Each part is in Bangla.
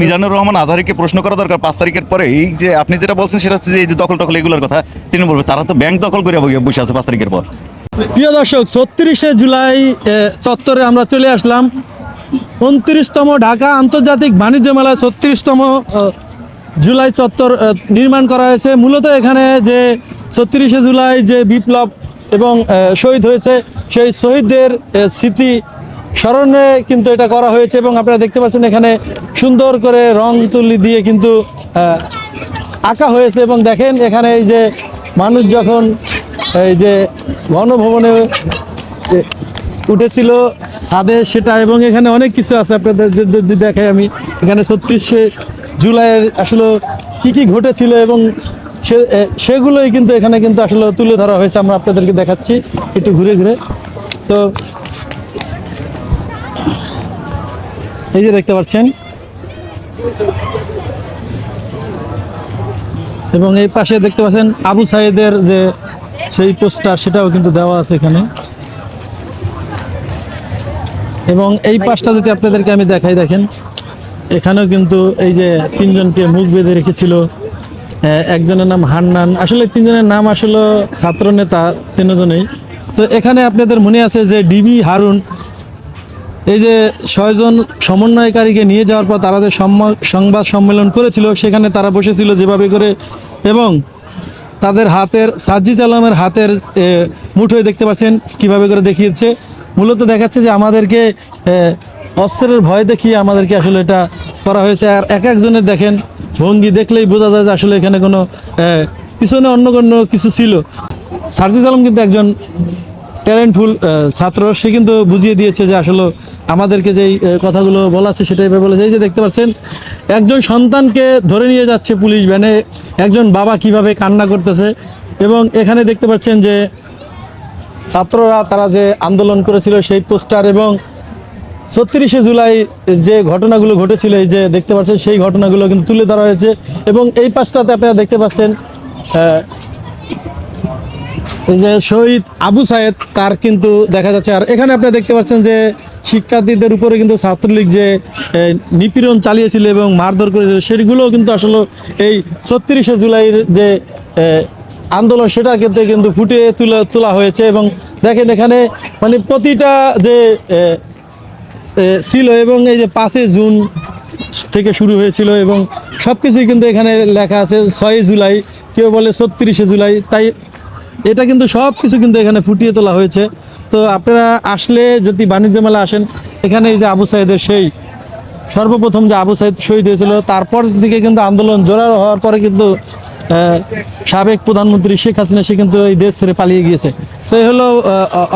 মিজানুর রহমান আজহারীকে প্রশ্ন করা দরকার ৫ তারিখের পরে। এই যে আপনি যেটা বলছেন সেটা হচ্ছে যে এই যে দখল টখল এগুলোর কথা তিনি বলবেন, তারা তো ব্যাংক দখল করে বসে আছে ৫ তারিখের পর। প্রিয় দর্শক, ৩৬শে জুলাই চত্বরে আমরা চলে আসলাম। ২৯তম ঢাকা আন্তর্জাতিক বাণিজ্য মেলা ৩৬তম জুলাই চত্বর নির্মাণ করা হয়েছে। মূলত এখানে যে ৩৬শে জুলাই যে বিপ্লব এবং শহীদ হয়েছে সেই শহীদদের স্মৃতি স্মরণে কিন্তু এটা করা হয়েছে এবং আপনারা দেখতে পাচ্ছেন এখানে সুন্দর করে রং তুলি দিয়ে কিন্তু আঁকা হয়েছে। এবং দেখেন এখানে এই যে মানুষ যখন এই যে গণভবনে উঠেছিল ছাদে সেটা, এবং এখানে অনেক কিছু আছে আপনাদের যদি দেখাই আমি। এখানে ৩৬শে জুলাইয়ের আসলে কি কি ঘটেছিল এবং সেগুলোই কিন্তু এখানে কিন্তু আসলে তুলে ধরা হয়েছে। আমরা আপনাদেরকে দেখাচ্ছি একটু ঘুরে ঘুরে। তো এই যে দেখতে পাচ্ছেন, এবং এই পাশে দেখতে পাচ্ছেন আবু সাইদের যে সেই পোস্টার সেটাও কিন্তু দেওয়া আছে এখানে। এবং এই পাশটা যদি আপনাদেরকে আমি দেখাই, দেখেন এখানেও কিন্তু এই যে তিনজনকে মুখ বেঁধে রেখেছিল। একজনের নাম হান্নান, আসলে তিনজনের নাম আসলে ছাত্র নেতা তিনজনেই। তো এখানে আপনাদের মনে আছে যে ডিবি হারুন, এই যে ৬ জন সমন্বয়কারীকে নিয়ে যাওয়ার পর তারা যে সংবাদ সম্মেলন করেছিল সেখানে তারা বসেছিল যেভাবে করে, এবং তাদের হাতের সাজ্জিদ আলমের হাতের মুঠোয় দেখতে পাচ্ছেন কিভাবে করে দেখিয়েছে। মূলত দেখাচ্ছে যে আমাদেরকে অস্ত্রের ভয় দেখিয়ে আমাদেরকে আসলে এটা করা হয়েছে। আর এক একজনের দেখেন ভঙ্গি দেখলেই বোঝা যায় যে আসলে এখানে কোনো পিছনে অন্য কোনো কিছু ছিল। সাজ্জিদ আলম কিন্তু একজন ট্যালেন্টফুল ছাত্র, সে কিন্তু বুঝিয়ে দিয়েছে যে আসলে আমাদেরকে যেই কথাগুলো বলাচ্ছে সেটাই বলেছে। এই যে দেখতে পাচ্ছেন একজন সন্তানকে ধরে নিয়ে যাচ্ছে পুলিশ ভ্যানে, একজন বাবা কিভাবে কান্না করতেছে। এবং এখানে দেখতে পাচ্ছেন যে ছাত্ররা তারা যে আন্দোলন করেছিল সেই পোস্টার, এবং ৩৬শে জুলাই যে ঘটনাগুলো ঘটেছিল এই যে দেখতে পাচ্ছেন সেই ঘটনাগুলো কিন্তু তুলে ধরা হয়েছে। এবং এই পাশটাতে আপনারা দেখতে পাচ্ছেন এই যে শহীদ আবু সায়েদ, তার কিন্তু দেখা যাচ্ছে। আর এখানে আপনারা দেখতে পাচ্ছেন যে শিক্ষার্থীদের উপরে কিন্তু ছাত্রলীগ যে নিপীড়ন চালিয়েছিল এবং মারধর করেছিল সেগুলোও কিন্তু আসলে এই ৩৬শে জুলাইয়ের যে আন্দোলন সেটা কিন্তু ফুটিয়ে তোলা হয়েছে। এবং দেখেন এখানে মানে প্রতিটা যে ছিল, এবং এই যে ৫ জুন থেকে শুরু হয়েছিল এবং সব কিছুই কিন্তু এখানে লেখা আছে। ৬ জুলাই, কেউ বলে ৩৬শে জুলাই, তাই এটা কিন্তু সব কিছু কিন্তু এখানে ফুটিয়ে তোলা হয়েছে। তো আপনারা আসলে যদি বাণিজ্য মেলা আসেন, এখানে এই যে আবু সাইদের সেই সর্বপ্রথম যে আবু সাইদ শহীদ হয়েছিল তারপর দিকে কিন্তু আন্দোলন জোরালো হওয়ার পরে কিন্তু সাবেক প্রধানমন্ত্রী শেখ হাসিনা সে কিন্তু এই দেশ ছেড়ে পালিয়ে গিয়েছে। তো এই হলো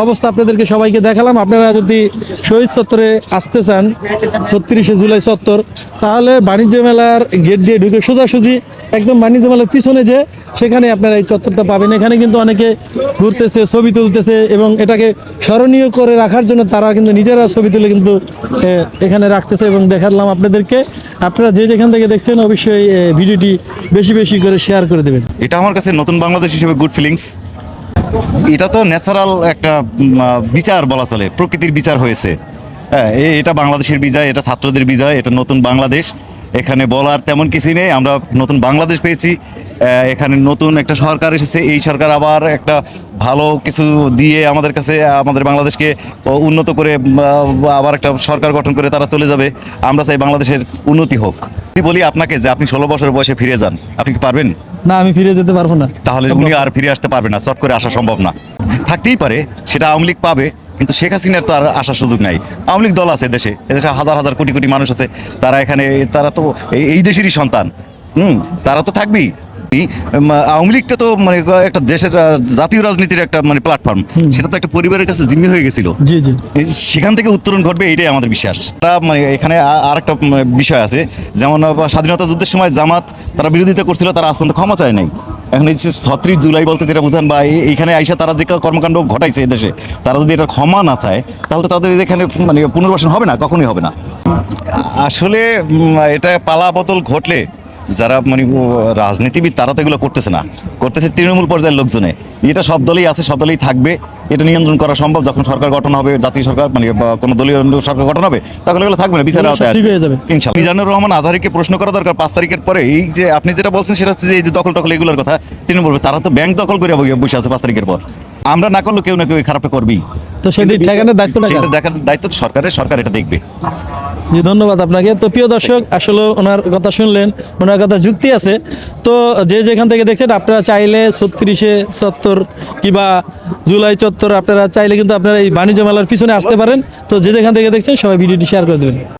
অবস্থা, আপনাদেরকে সবাইকে দেখালাম। আপনারা যদি শহীদ চত্বরে আসতে চান ৩৬শে জুলাই চত্বর, তাহলে বাণিজ্য মেলার গেট দিয়ে ঢুকে সোজাসুজি একদম বাণিজ্য মেলার পিছনে যে সেখানে আপনারা এই চত্বরটা পাবেন। এখানে কিন্তু অনেকে ঘুরতেছে, ছবি তুলতেছে, এবং এটাকে স্মরণীয় করে রাখার জন্য তারা কিন্তু নিজেরা ছবি তুলে কিন্তু এখানে রাখতেছে। এবং দেখালাম আপনাদেরকে। আপনারা যে যেখান থেকে দেখছেন অবশ্যই ভিডিওটি বেশি বেশি করে শেয়ার করে দেবেন। এটা আমার কাছে নতুন বাংলাদেশ হিসেবে গুড ফিলিংস। এটা তো ন্যাচারাল একটা বিচার বলা চলে, প্রকৃতির বিচার হয়েছে। হ্যাঁ, এটা বাংলাদেশের বিজয়, এটা ছাত্রদের বিজয়, এটা নতুন বাংলাদেশ। এখানে বলার তেমন কিছুই নেই, আমরা নতুন বাংলাদেশ পেয়েছি। এখানে নতুন একটা সরকার এসেছে, এই সরকার আবার একটা ভালো কিছু দিয়ে আমাদের কাছে আমাদের বাংলাদেশকে উন্নত করে আবার একটা সরকার গঠন করে তারা চলে যাবে। আমরা চাই বাংলাদেশের উন্নতি হোক। বলি আপনাকে যে আপনি ১৬ বছর বয়সে ফিরে যান, আপনি কি পারবেন? না, আমি ফিরে যেতে পারবো না। তাহলে উনি আর ফিরে আসতে পারবে না, চট করে আসা সম্ভব না। থাকতেই পারে, সেটা আওয়ামী লীগ পাবে, কিন্তু শেখ হাসিনার তো আর আসার সুযোগ নাই। আওয়ামী লীগ দল আছে এদেশে, এদেশে হাজার হাজার কোটি কোটি মানুষ আছে, তারা এখানে, তারা তো এই দেশেরই সন্তান। তারা তো থাকবেই। আওয়ামী লীগটা তো মানে একটা দেশের জাতীয় রাজনীতির একটা মানে প্ল্যাটফর্ম, সেটা তো একটা পরিবারের কাছে জিম্মি হয়ে গেছিল। জি জি, সেখান থেকে উত্তরণ ঘটবে, এইটাই আমাদের বিশ্বাস। মানে এখানে আর একটা বিষয় আছে, যেমন স্বাধীনতা যুদ্ধের সময় জামাত তারা বিরোধিতা করছিল, তারা আজ পর্যন্ত ক্ষমা চায় নাই। এখন এই ৩৬ জুলাই বলতে যেটা বুঝান, বা এইখানে আইসা তারা যে কর্মকাণ্ড ঘটাইছে এদেশে, তারা যদি এটা ক্ষমা না চায় তাহলে তাদের এখানে মানে পুনর্বাসন হবে না, কখনোই হবে না। আসলে এটা পালা বদল ঘটলে যারা মানে রাজনীতিবিদ তারা তো এগুলো করতেছে না, করতেছে তৃণমূল পর্যায়ের লোকজনে। এটা সব দলেই আছে, সব দলেই থাকবে। এটা নিয়ন্ত্রণ করা সম্ভব যখন সরকার গঠন হবে, জাতীয় সরকার মানে বা কোনো দলীয় সরকার গঠন হবে, তখন এগুলো থাকবে না, বিচারের আওতায় ঠিক আসবে হয়ে যাবে। ইনশাআল্লাহ। মিজানুর রহমান আজহারিকে প্রশ্ন করা দরকার 5 তারিখের পরে। এই যে আপনি যেটা বলছেন সেটা হচ্ছে যে এই যে দখল টখল এগুলোর কথা তিনি বলবে, তারা তো ব্যাংক দখল করে বসে আছে 5 তারিখের পর। আমরা না করলে কেউ না কেউ এই খারাপটা করবেই। তো সেদিন ঠেকানোর দায়িত্বটা কার? সেটা দেখার দায়িত্ব তো সরকারের, সরকার এটা দেখবে। জি ধন্যবাদ আপনাকে। তো প্রিয় দর্শক, আসলে ওনার কথা শুনলেন, ওনার কথা যুক্তি আছে। তো যে যেখান থেকে দেখছেন, আপনারা চাইলে 36-এ চত্বর কিংবা জুলাই চত্বর আপনারা চাইলে কিন্তু আপনারা এই বাণিজ্য মেলার পিছনে আসতে পারেন। তো যে যেখান থেকে দেখছেন সবাই ভিডিওটি শেয়ার করে দেবেন।